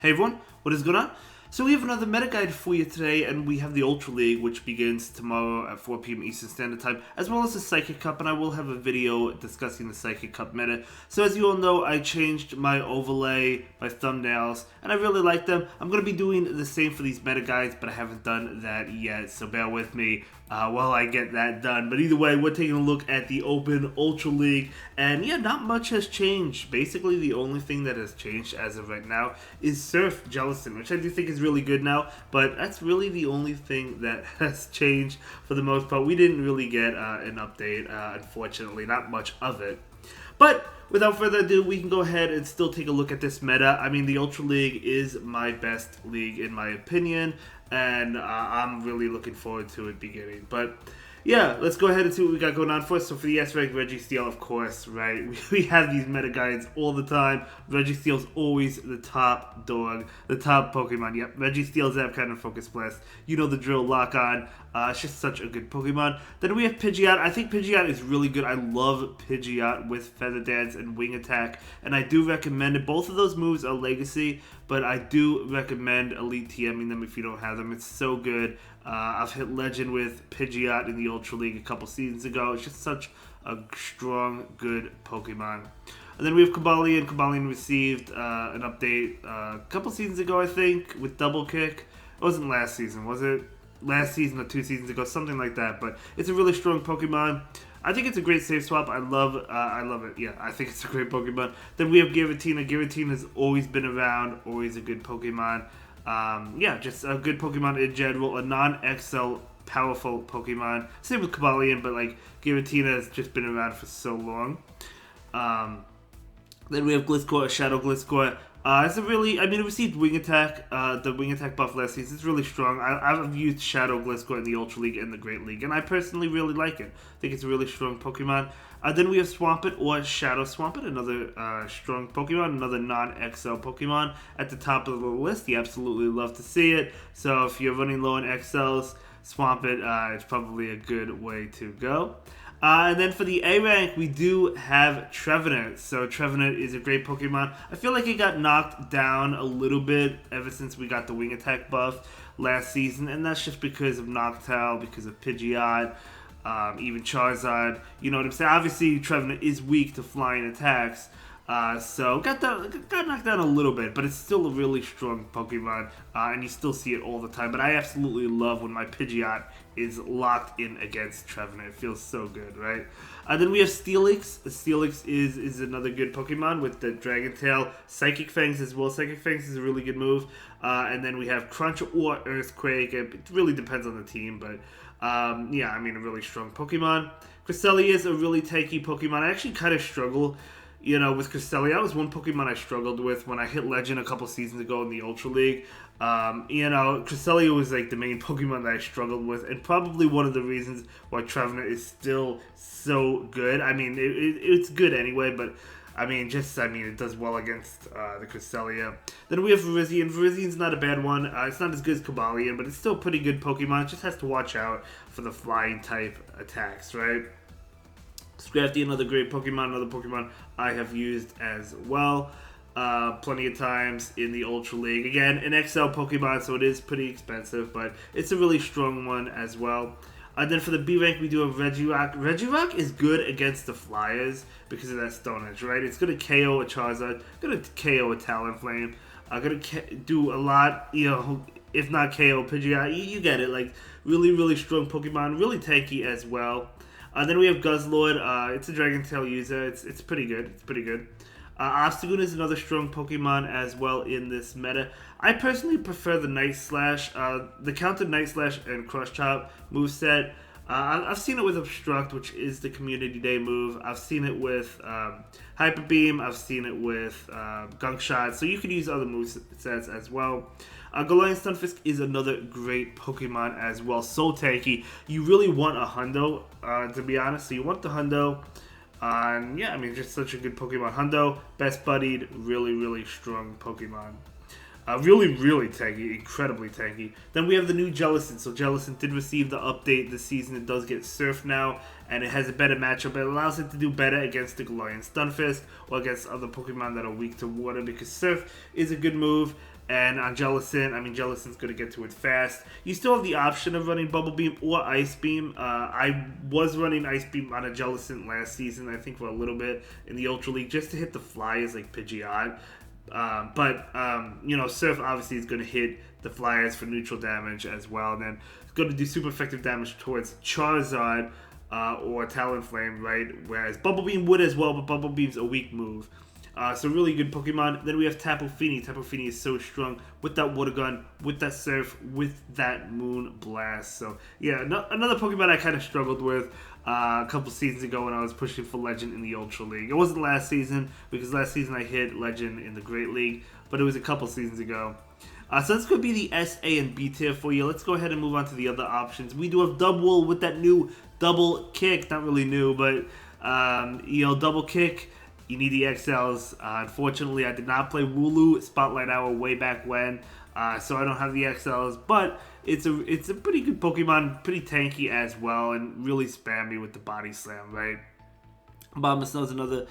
Hey everyone, what is going on? So we have another meta guide for you today, and we have the Ultra League, which begins tomorrow at 4 p.m. Eastern Standard Time, as well as the Psychic Cup, and I will have a video discussing the Psychic Cup meta. So as you all know, I changed my overlay, my thumbnails, and I really like them. I'm going to be doing the same for these meta guides, but I haven't done that yet, so bear with me while I get that done. But either way, we're taking a look at the Open Ultra League, and yeah, not much has changed. Basically, the only thing that has changed as of right now is Surf Jellison, which I do think is really good now, but that's really the only thing that has changed for the most part. We didn't really get an update, unfortunately, not much of it. But without further ado, we can go ahead and still take a look at this meta. I mean, the Ultra League is my best league in my opinion, and I'm really looking forward to it beginning. But yeah, let's go ahead and see what we got going on first. So for the S-Rank Registeel, of course, right? We have these meta guides all the time. Registeel's always the top dog, the top Pokemon. Yep, Registeel, Zap Cannon, Focus Blast. You know the drill, Lock On. It's just such a good Pokemon. Then we have Pidgeot. I think Pidgeot is really good. I love Pidgeot with Feather Dance and Wing Attack, and I do recommend it. Both of those moves are Legacy, but I do recommend Elite TMing them if you don't have them. It's so good. I've hit Legend with Pidgeot in the Ultra League a couple seasons ago. It's just such a strong, good Pokemon. And then we have Cobalion. Cobalion received an update a couple seasons ago, I think, with Double Kick. It wasn't last season, was it? Last season or 2 seasons ago, something like that. But it's a really strong Pokemon. I think it's a great save swap. I love it. Yeah, I think it's a great Pokemon. Then we have Giratina. Giratina has always been around, always a good Pokemon. Yeah, just a good Pokemon in general. A non-XL powerful Pokemon. Same with Cobalion, but like Giratina has just been around for so long. Then we have Gliscor, Shadow Gliscor. It's a really, I mean, it received Wing Attack, the Wing Attack buff last season. It's really strong. I've used Shadow Gliscor in the Ultra League and the Great League, and I personally really like it. I think it's a really strong Pokemon. Then we have Swampert or Shadow Swampert, another strong Pokemon, another non-XL Pokemon at the top of the list. You absolutely love to see it. So if you're running low on XLs, Swampert is probably a good way to go. And then for the A rank, we do have Trevenant. So Trevenant is a great Pokemon. I feel like it got knocked down a little bit ever since we got the Wing Attack buff last season. And that's just because of Noctowl, because of Pidgeot, even Charizard. You know what I'm saying? Obviously, Trevenant is weak to flying attacks. So got knocked down a little bit, but it's still a really strong Pokemon, and you still see it all the time. But I absolutely love when my Pidgeot is locked in against Trevenant. It feels so good, right? Then we have Steelix. Steelix is another good Pokemon with the Dragon Tail, Psychic Fangs as well. Psychic Fangs is a really good move. And then we have Crunch or Earthquake. It really depends on the team, but yeah, I mean, a really strong Pokemon. Cresselia is a really tanky Pokemon. I actually kind of struggle, you know, with Cresselia. That was one Pokemon I struggled with when I hit Legend a couple seasons ago in the Ultra League. You know, Cresselia was like the main Pokemon that I struggled with, and probably one of the reasons why Trevenant is still so good. I mean, it's good anyway, but I mean, it does well against the Cresselia. Then we have Virizion. Virizian's not a bad one. It's not as good as Cobalion, but it's still a pretty good Pokemon. It just has to watch out for the flying type attacks, right? Scrafty, another great Pokemon, another Pokemon I have used as well plenty of times in the Ultra League. Again, an XL Pokemon, so it is pretty expensive, but it's a really strong one as well. Then for the B rank, we do have Regirock. Regirock is good against the Flyers because of that Stone Edge, right? It's going to KO a Charizard, going to KO a Talonflame, going to do a lot, you know, if not KO Pidgeot. You get it, like really, really strong Pokemon, really tanky as well. Then we have Guzzlord. It's a Dragon Tail user. It's pretty good. It's pretty good. Obstagoon is another strong Pokemon as well in this meta. I personally prefer the Night Slash, the counter Night Slash and Crush Chop moveset. I've seen it with Obstruct, which is the Community Day move. I've seen it with Hyper Beam. I've seen it with Gunk Shot. So you could use other movesets as well. Galarian Stunfisk is another great Pokemon as well. So tanky. You really want a Hundo, to be honest. So you want the Hundo. Yeah, I mean, just such a good Pokemon. Hundo, best buddied, really, really strong Pokemon. Really, really tanky, incredibly tanky. Then we have the new Jellicent. So Jellicent did receive the update this season. It does get Surf now, and it has a better matchup. It allows it to do better against the Galarian Stunfisk or against other Pokemon that are weak to water, because Surf is a good move. And on Jellicent, I mean, Jellicent's going to get to it fast. You still have the option of running Bubble Beam or Ice Beam. I was running Ice Beam on a Jellicent last season, I think for a little bit in the Ultra League, just to hit the flyers like Pidgeot. Surf obviously is going to hit the flyers for neutral damage as well. And then it's going to do super effective damage towards Charizard or Talonflame, right? Whereas Bubble Beam would as well, but Bubble Beam's a weak move. So really good Pokemon. Then we have Tapu Fini. Tapu Fini is so strong with that Water Gun, with that Surf, with that Moon Blast. So yeah, another Pokemon I kind of struggled with a couple seasons ago when I was pushing for Legend in the Ultra League. It wasn't last season, because last season I hit Legend in the Great League, but it was a couple seasons ago. So that's going to be the S, A, and B tier for you. Let's go ahead and move on to the other options. We do have Dubwool with that new Double Kick. Not really new, but Double Kick. You need the XLs. Unfortunately, I did not play Wooloo Spotlight Hour way back when, so I don't have the XLs. But it's a pretty good Pokemon, pretty tanky as well, and really spammy with the Body Slam, right? Bombasnow is another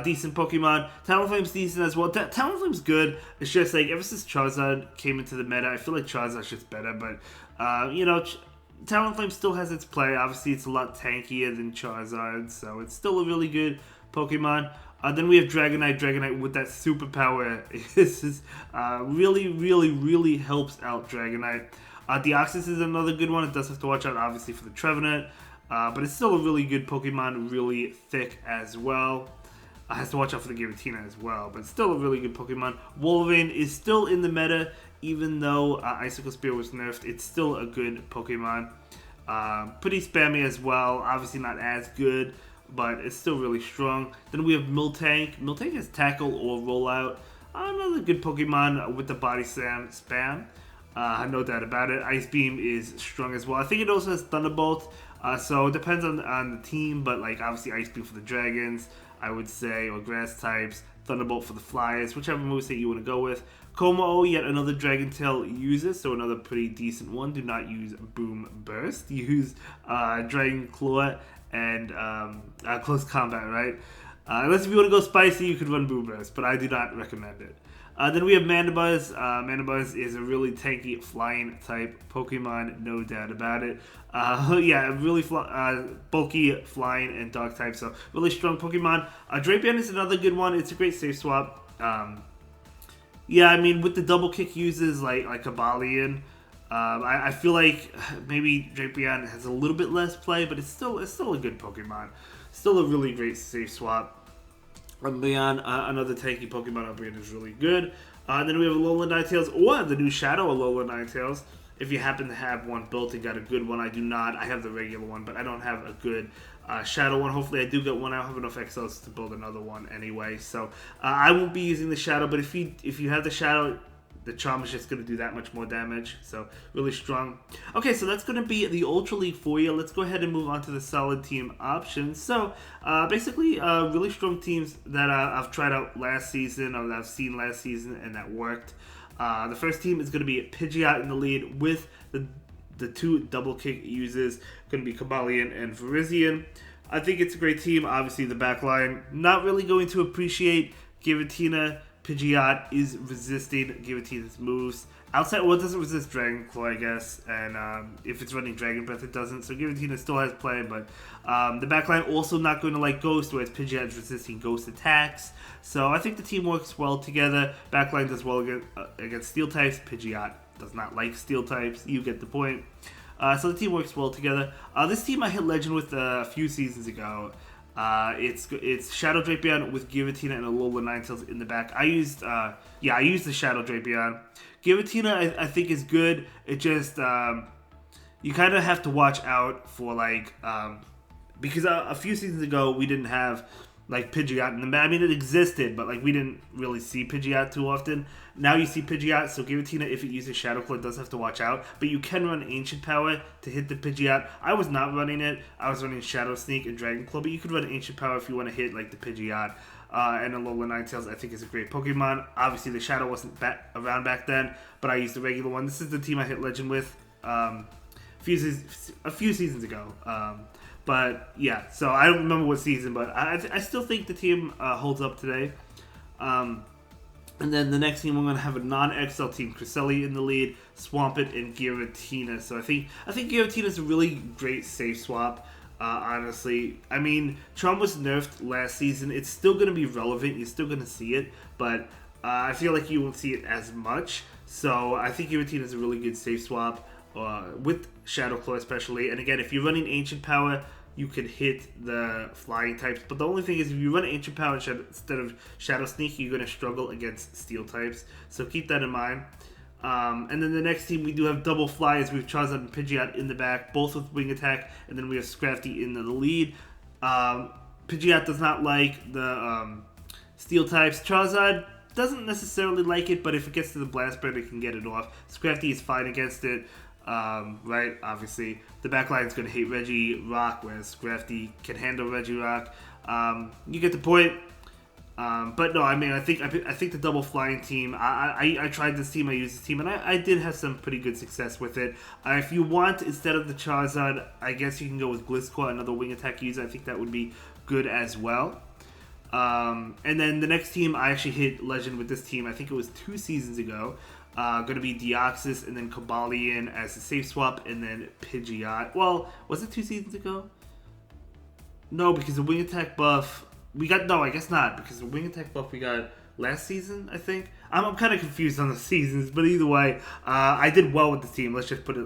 decent Pokemon. Talonflame's decent as well. Talonflame's good. It's just like ever since Charizard came into the meta, I feel like Charizard's just better. But Talonflame still has its play. Obviously, it's a lot tankier than Charizard, so it's still a really good Pokemon. Then we have Dragonite. Dragonite with that superpower really helps out Dragonite. Deoxys is another good one. It does have to watch out, obviously, for the Trevenant. But it's still a really good Pokemon, really thick as well. Has to watch out for the Giratina as well, but still a really good Pokemon. Wolverine is still in the meta, even though Icicle Spear was nerfed. It's still a good Pokemon. Pretty spammy as well. Obviously not as good, but it's still really strong. Then we have Miltank. Miltank has Tackle or Rollout. Another good Pokemon with the Body Slam spam. No doubt about it. Ice Beam is strong as well. I think it also has Thunderbolt. So it depends on the team, but like obviously Ice Beam for the Dragons, I would say, or Grass types. Thunderbolt for the Flyers, whichever moveset you want to go with. Kommo-o, yet another Dragon Tail user, so another pretty decent one. Do not use Boom Burst. Use Dragon Claw and Close Combat, right? Unless if you want to go spicy, you could run Boom Burst, but I do not recommend it. Then we have Mandibuzz. Mandibuzz is a really tanky flying type Pokemon, no doubt about it. Really bulky flying and dog type, so really strong Pokemon. Drapion is another good one. It's a great safe swap. With the double kick uses like Kabalion, I feel like maybe Drapion has a little bit less play, but it's still a good Pokemon. Still a really great safe swap. Umbreon, another tanky Pokemon. Umbreon is really good. Then we have Alolan Ninetales, or the new Shadow Alolan Ninetales. If you happen to have one built and got a good one, I do not. I have the regular one, but I don't have a good Shadow one. Hopefully I do get one. I don't have enough XLs to build another one anyway. So I won't be using the Shadow, but if you have the Shadow, the Charm is just going to do that much more damage. So really strong. Okay, so that's going to be the Ultra League for you. Let's go ahead and move on to the solid team options. So basically really strong teams that I've tried out last season, or that I've seen last season and that worked. The first team is going to be Pidgeot in the lead with the two double kick users. Going to be Kabalion and Virizion. I think it's a great team. Obviously the back line not really going to appreciate Giratina. Pidgeot is resisting Giratina's moves. Outside, well, it doesn't resist Dragon Claw, I guess, and if it's running Dragon Breath, it doesn't. So Giratina still has play, but the backline also not going to like Ghost, whereas Pidgeot is resisting Ghost attacks. So I think the team works well together. Backline does well against Steel types. Pidgeot does not like Steel types. You get the point. So the team works well together. This team I hit Legend with a few seasons ago. It's Shadow Drapion with Giratina and Alolan Ninetales in the back. I used the Shadow Drapion. Giratina I think is good. It just you kind of have to watch out for because a few seasons ago we didn't have like Pidgeot in the map. I mean, it existed, but like we didn't really see Pidgeot too often. Now you see Pidgeot, so Giratina, if it uses Shadow Claw, does have to watch out. But you can run Ancient Power to hit the Pidgeot. I was not running it. I was running Shadow Sneak and Dragon Claw, but you could run Ancient Power if you want to hit like the Pidgeot. And Alolan Ninetales, I think, is a great Pokemon. Obviously, the Shadow wasn't around back then, but I used the regular one. This is the team I hit Legend with a few seasons ago. But yeah, so I don't remember what season, but I still think the team holds up today. And then the next team, we're going to have a non-XL team. Cresselia in the lead, Swampert, and Giratina. So I think Giratina is a really great safe swap, honestly. I mean, Tron was nerfed last season. It's still going to be relevant. You're still going to see it. But I feel like you won't see it as much. So I think Giratina is a really good safe swap with Shadow Claw especially. And again, if you're running Ancient Power, you could hit the flying types. But the only thing is, if you run Ancient Power instead of Shadow Sneak, you're going to struggle against Steel types. So keep that in mind. And then the next team, we do have double flyers. We have Charizard and Pidgeot in the back, both with Wing Attack. And then we have Scrafty in the lead. Pidgeot does not like the Steel types. Charizard doesn't necessarily like it, but if it gets to the Blast Bird, it can get it off. Scrafty is fine against it. Right, obviously the backline is going to hate Regirock, whereas Scrafty can handle Regirock. You get the point. But no, I mean, I think the double flying team. I tried this team, I used this team, and I did have some pretty good success with it. If you want, instead of the Charizard, I guess you can go with Gliscor, another Wing Attack user. I think that would be good as well. And then the next team, I actually hit Legend with this team. I think it was 2 seasons ago. Going to be Deoxys and then Cobalion as a safe swap, and then Pidgeot. Well, was it 2 seasons ago? No, because the Wing Attack buff we got. No, I guess not, because the Wing Attack buff we got last season, I think. I'm kind of confused on the seasons, but either way, I did well with the team. Let's just put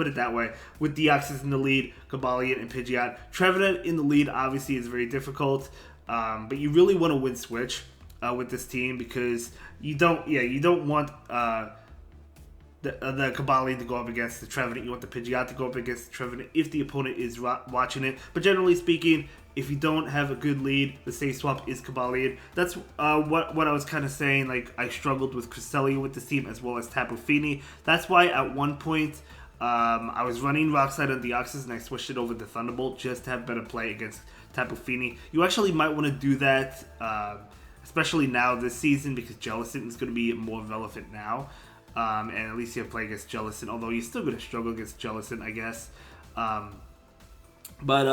it that way. With Deoxys in the lead, Cobalion and Pidgeot. Trevenant in the lead obviously is very difficult, but you really want to win switch with this team, because you don't want the Cobalion to go up against the Trevenant. You want the Pidgeot to go up against the Trevenant if the opponent is watching it. But generally speaking, if you don't have a good lead, the safe swap is Cobalion. That's what I was kind of saying. Like, I struggled with Cresselia with this team as well as Tapu Fini. That's why at one point I was running Rock Slide on Deoxys and I switched it over to Thunderbolt just to have better play against Tapu Fini. You actually might want to do that, especially now this season, because Jellicent is going to be more relevant now. And at least you have play against Jellicent, although you're still going to struggle against Jellicent, I guess. But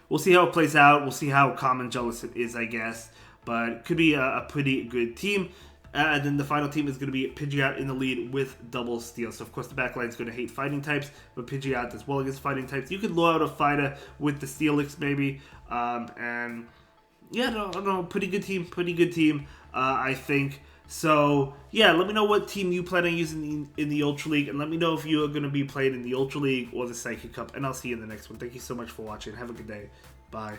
we'll see how it plays out. We'll see how common Jellicent is, I guess. But it could be a pretty good team. And then the final team is going to be Pidgeot in the lead with double Steel. So, of course, the backline is going to hate fighting types, but Pidgeot does well against fighting types. You could lure out a fighter with the Steelix, maybe. And, yeah, no, pretty good team, I think. So, yeah, let me know what team you plan on using in the Ultra League, and let me know if you are going to be playing in the Ultra League or the Psychic Cup, and I'll see you in the next one. Thank you so much for watching. Have a good day. Bye.